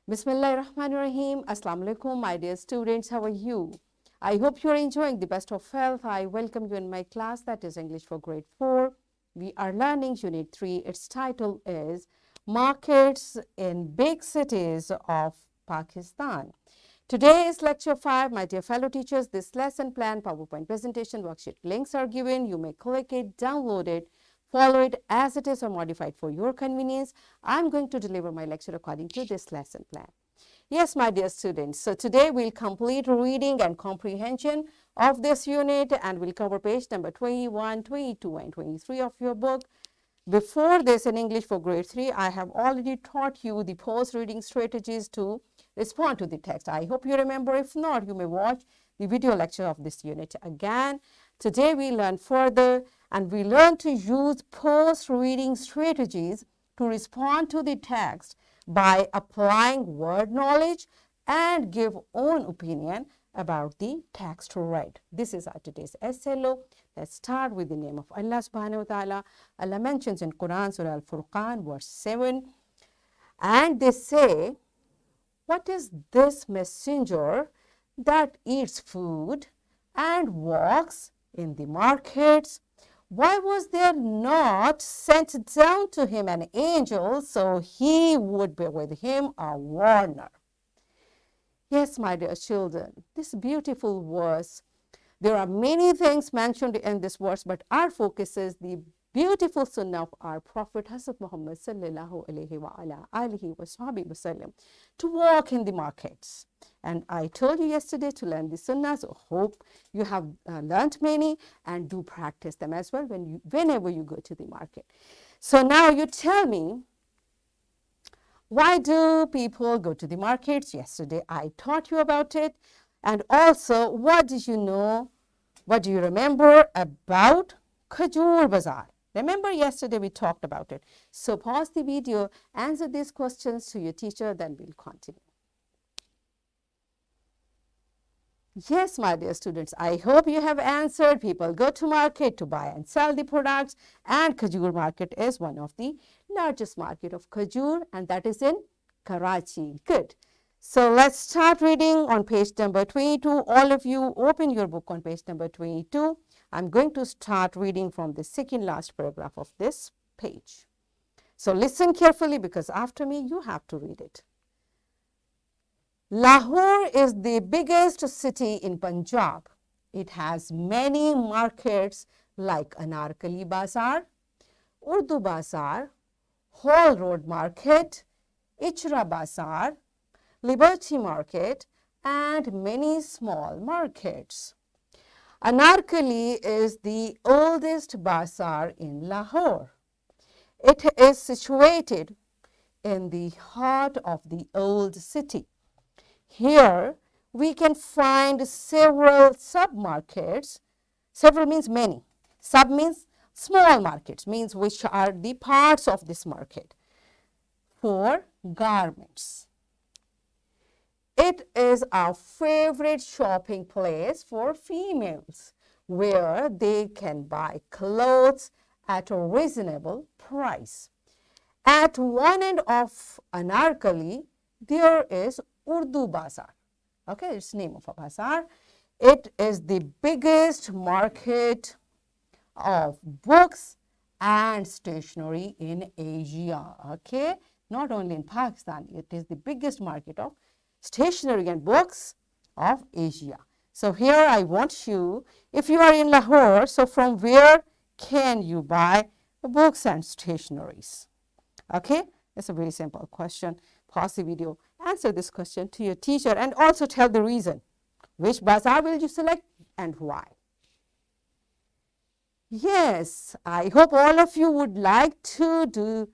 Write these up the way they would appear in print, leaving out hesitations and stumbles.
Bismillahirrahmanirrahim. Assalamu alaikum, my dear students. How are you? I hope you are enjoying the best of health. I welcome you in my class, that is English for grade 4. We are learning Unit 3. Its title is Markets in Big Cities of Pakistan. Today is lecture 5. My dear fellow teachers, this lesson plan, PowerPoint presentation, worksheet links are given. You may click it, download it, follow it as it is or modify it for your convenience. I'm going to deliver my lecture according to this lesson plan. Yes, my dear students, so today we'll complete reading and comprehension of this unit and we'll cover page number 21, 22 and 23 of your book. Before this, in English for grade 3, I have already taught you the post-reading strategies to respond to the text. I hope you remember. If not, you may watch the video lecture of this unit again. Today we learn further and we learn to use post-reading strategies to respond to the text by applying word knowledge and give own opinion about the text read. This is our today's essay. Let's start with the name of Allah subhanahu wa ta'ala. Allah mentions in Quran Surah Al-Furqan verse 7, and they say, what is this messenger that eats food and walks in the markets? Why was there not sent down to him an angel so he would be with him a warner? Yes, my dear children, this beautiful verse, there are many things mentioned in this verse, but our focus is the beautiful sunnah of our Prophet Hazrat Muhammad sallallahu alaihi wa ala alihi wa sahbihi wasallam to walk in the markets. And I told you yesterday to learn the sunnah, so hope you have learned many and do practice them as well whenever you go to the market. So now you tell me, why do people go to the markets? Yesterday I taught you about it. And also, what did you know? What do you remember about Khajur Bazaar? Remember yesterday we talked about it. So pause the video, answer these questions to your teacher, then we'll continue. Yes, my dear students, I hope you have answered. People go to market to buy and sell the products, and Khajur market is one of the largest market of Khajur, and that is in Karachi. Good. So let's start reading on page number 22. All of you open your book on page number 22. I'm going to start reading from the second last paragraph of this page. So listen carefully because after me you have to read it. Lahore is the biggest city in Punjab. It has many markets like Anarkali Bazaar, Urdu Bazaar, Hall Road Market, Ichra Bazaar, Liberty Market, and many small markets. Anarkali is the oldest bazaar in Lahore. It is situated in the heart of the old city. Here we can find several sub-markets. Several means many. Sub means small markets, means which are the parts of this market for garments. It is our favorite shopping place for females where they can buy clothes at a reasonable price. At one end of Anarkali, there is Urdu Bazaar. Okay, it's the name of a bazaar. It is the biggest market of books and stationery in Asia. Okay, not only in Pakistan, it is the biggest market of stationery and books of Asia. So here I want you, if you are in Lahore, so from where can you buy books and stationeries? Okay, that's a very simple question. Pause the video, answer this question to your teacher and also tell the reason. Which bazaar will you select and why? Yes, I hope all of you would like to do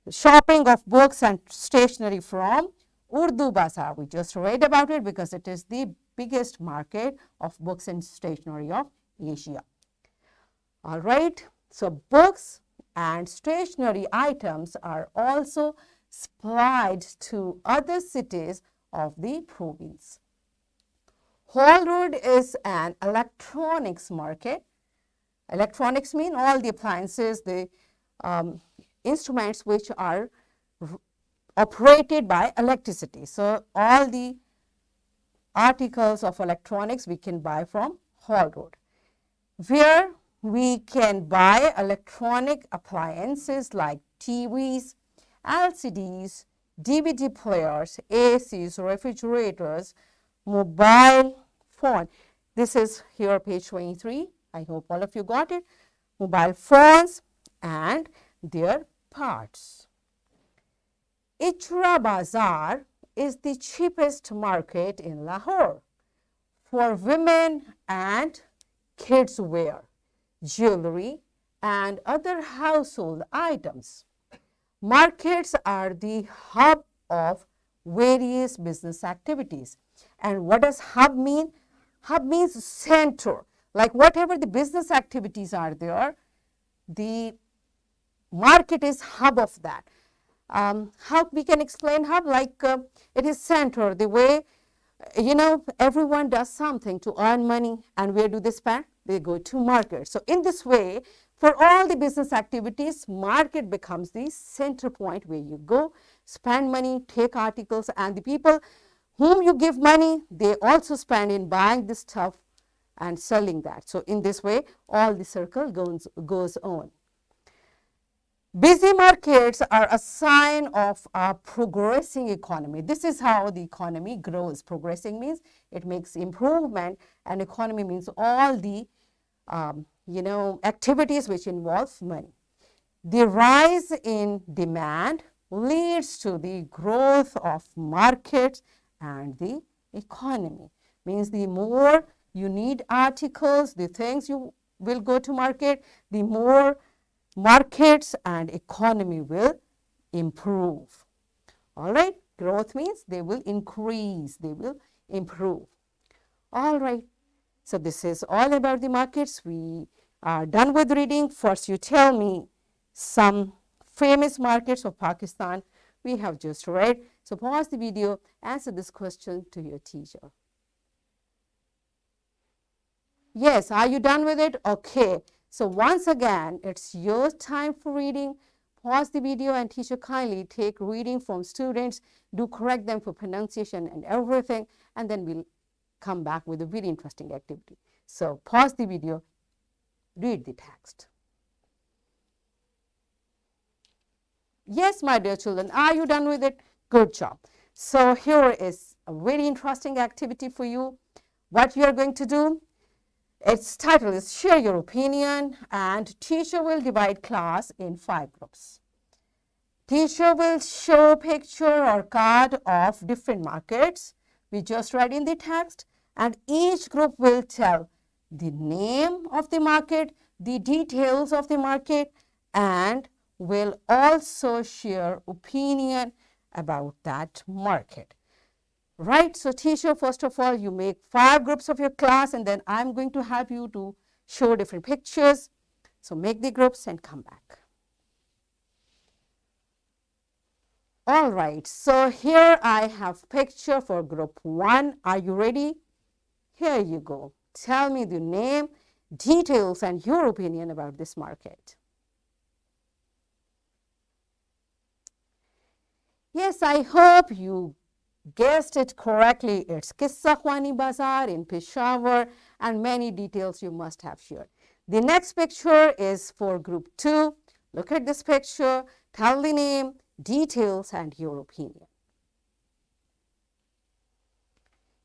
shopping of books and stationery from Urdu Bazaar. We just read about it because it is the biggest market of books and stationery of Asia. All right, so books and stationery items are also supplied to other cities of the province. Hall Road is an electronics market. Electronics mean all the appliances, the instruments which are operated by electricity. So all the articles of electronics we can buy from Hall Road, where we can buy electronic appliances like TVs, LCDs, DVD players, ACs, refrigerators, mobile phone. This is here page 23. I hope all of you got it. Mobile phones and their parts. Ichra Bazaar is the cheapest market in Lahore for women and kids wear, jewelry and other household items. Markets are the hub of various business activities. And what does hub mean? Hub means center. Like whatever the business activities are there, the market is hub of that. How we can explain hub? Like it is center, the way, everyone does something to earn money, and where do they spend? They go to market. So in this way, for all the business activities, market becomes the center point where you go, spend money, take articles, and the people whom you give money, they also spend in buying this stuff and selling that. So in this way, all the circle goes on. Busy markets are a sign of a progressing economy. This is how the economy grows. Progressing means it makes improvement, and economy means all the activities which involve money. The rise in demand leads to the growth of markets and the economy. Means the more you need articles, the things you will go to market, the more markets and economy will improve. All right, growth means they will increase, they will improve. All right, so this is all about the markets. We are done with reading. First, you tell me some famous markets of Pakistan we have just read. So pause the video, answer this question to your teacher. Yes, are you done with it? Okay. So once again, it's your time for reading. Pause the video and teacher kindly take reading from students. Do correct them for pronunciation and everything. And then we'll come back with a very interesting activity. So pause the video, read the text. Yes, my dear children, are you done with it? Good job. So here is a very interesting activity for you. What you are going to do? Its title is Share Your Opinion, and teacher will divide class in 5 groups. Teacher will show picture or card of different markets we just read in the text, and each group will tell the name of the market, the details of the market, and will also share opinion about that market. Right, so teacher, first of all, you make 5 groups of your class, and then I'm going to help you to show different pictures. So make the groups and come back. All right, so here I have picture for group 1. Are you ready? Here you go. Tell me the name, details, and your opinion about this market. Yes, I hope you guessed it correctly. It's Qissa Khwani Bazaar in Peshawar, and many details you must have shared. The next picture is for group 2. Look at this picture, tell the name, details, and your opinion.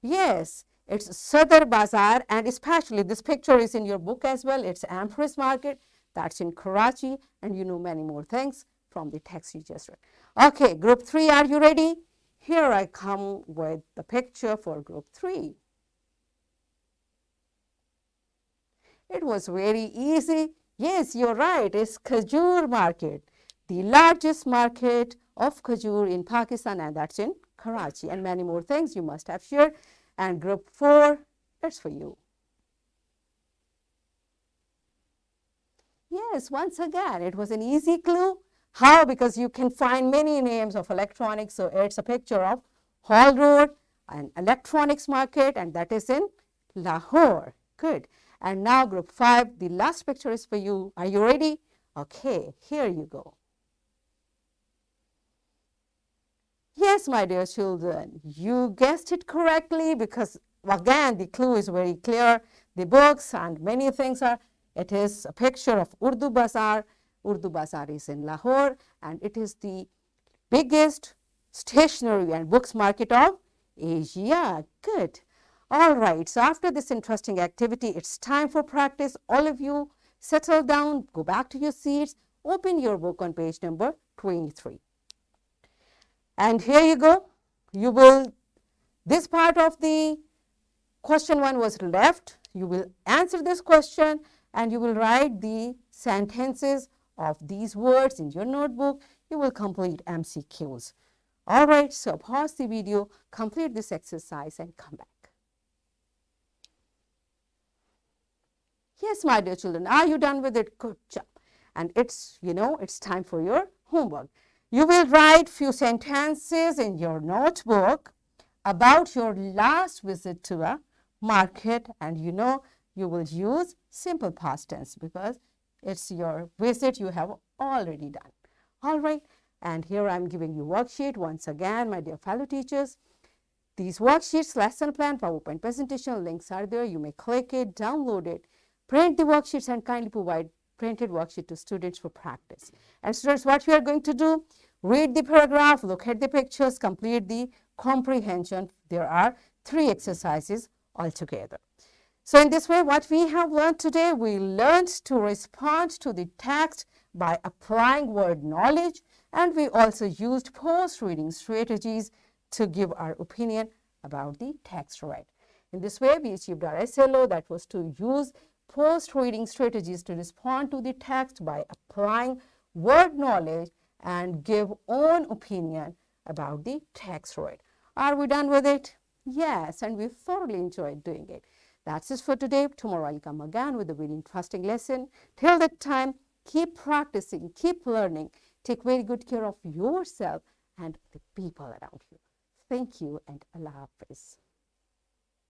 Yes, it's Sadr Bazaar, and especially this picture is in your book as well. It's Empress Market, that's in Karachi, and you know many more things from the text you just read. Okay, group 3, are you ready? Here I come with the picture for group 3. It was very easy. Yes, you're right. It's Khajur Market, the largest market of Khajur in Pakistan, and that's in Karachi. And many more things you must have shared. And group 4, that's for you. Yes, once again, it was an easy clue. How? Because you can find many names of electronics. So it's a picture of Hall Road, an electronics market, and that is in Lahore. Good. And now group 5, the last picture is for you. Are you ready? Okay, here you go. Yes, my dear children, you guessed it correctly because again the clue is very clear. The books and many things are, it is a picture of Urdu Bazaar. Urdu Bazaar is in Lahore and it is the biggest stationery and books market of Asia. Good. All right, so after this interesting activity, it's time for practice. All of you settle down, go back to your seats, open your book on page number 23. And here you go. You will, this part of the question 1 was left. You will answer this question and you will write the sentences of these words in your notebook. You will complete MCQs. All right, so pause the video, complete this exercise and come back. Yes, my dear children, are you done with it? Good job. And it's, it's time for your homework. You will write few sentences in your notebook about your last visit to a market, and you will use simple past tense because it's your visit you have already done. All right, and here I'm giving you worksheet once again, my dear fellow teachers. These worksheets, lesson plan, PowerPoint presentation links are there. You may click it, download it, print the worksheets and kindly provide printed worksheet to students for practice. And students, what we are going to do, read the paragraph, look at the pictures, complete the comprehension. There are 3 exercises altogether. So in this way, what we have learned today, we learned to respond to the text by applying word knowledge, and we also used post-reading strategies to give our opinion about the text read. In this way, we achieved our SLO, that was to use post-reading strategies to respond to the text by applying word knowledge and give own opinion about the text read. Are we done with it? Yes, and we thoroughly enjoyed doing it. That's it for today. Tomorrow I'll come again with a very interesting lesson. Till that time, keep practicing, keep learning. Take very good care of yourself and the people around you. Thank you and Allah Hafiz.